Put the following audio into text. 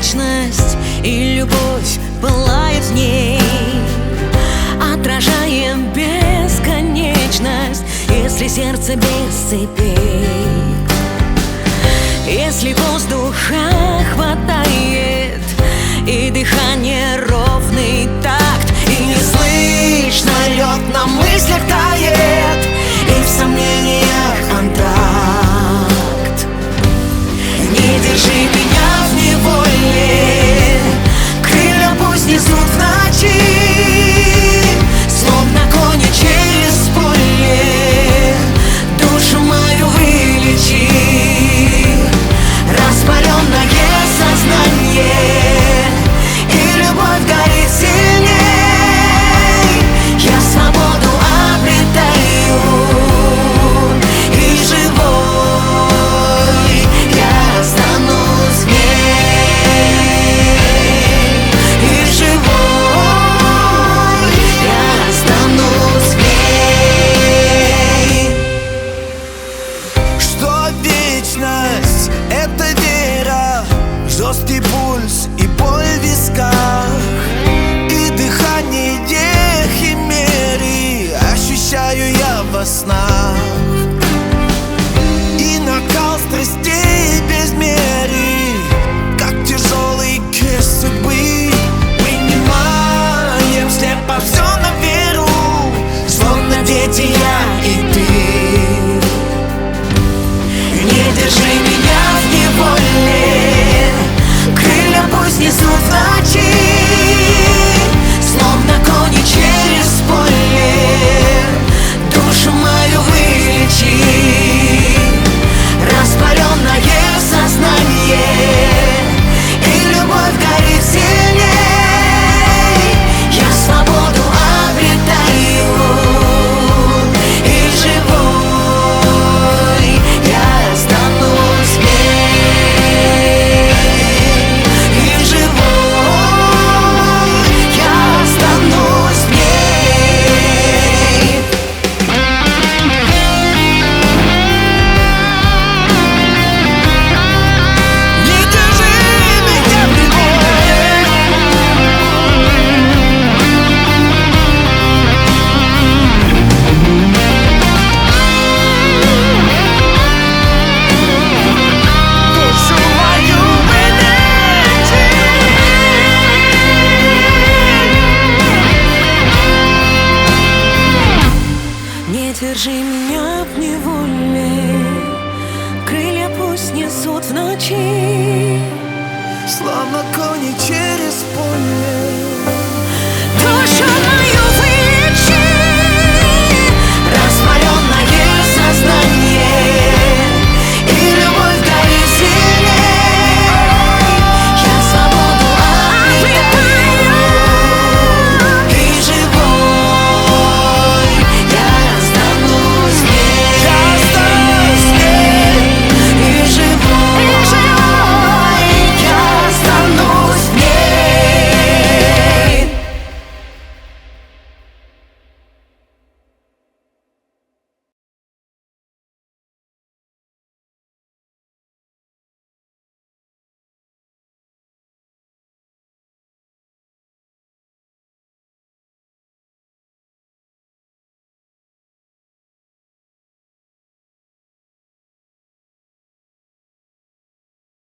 вечность, и любовь пылает в ней, отражая бесконечность. Если сердце без цепей, если воздуха хватает, и дыхание ровный такт, и не слышно лед на мыслях тает, и в сомнениях контакт. Не держи меня в неволе, крылья пусть несут в ночи, словно кони через поле, душу мою вылечи. Распаленное сознание, и любовь горит сильней. Я свободу обретаю, и живой я становлюсь в ней. И живой я становлюсь в ней. Что вечность — это вера, жесткий пульс и боль в висках, и дыхание химеры ощущаю я во снах. И накал страстей без меры, как тяжелый крест судьбы, принимаем слепо все на веру, словно дети я и ты. Не держи меня в неволе, крылья пусть несут в ночи, словно кони через поле, душу мою вылечи. Распаленное сознание, и любовь горит сильней. Я свободу обретаю, и живой я становлюсь в ней. И живой я становлюсь в ней. Не держи меня в неволе, душу мою вылечи. Не держи меня в неволе, крылья пусть несут в ночи, Словно кони через поле,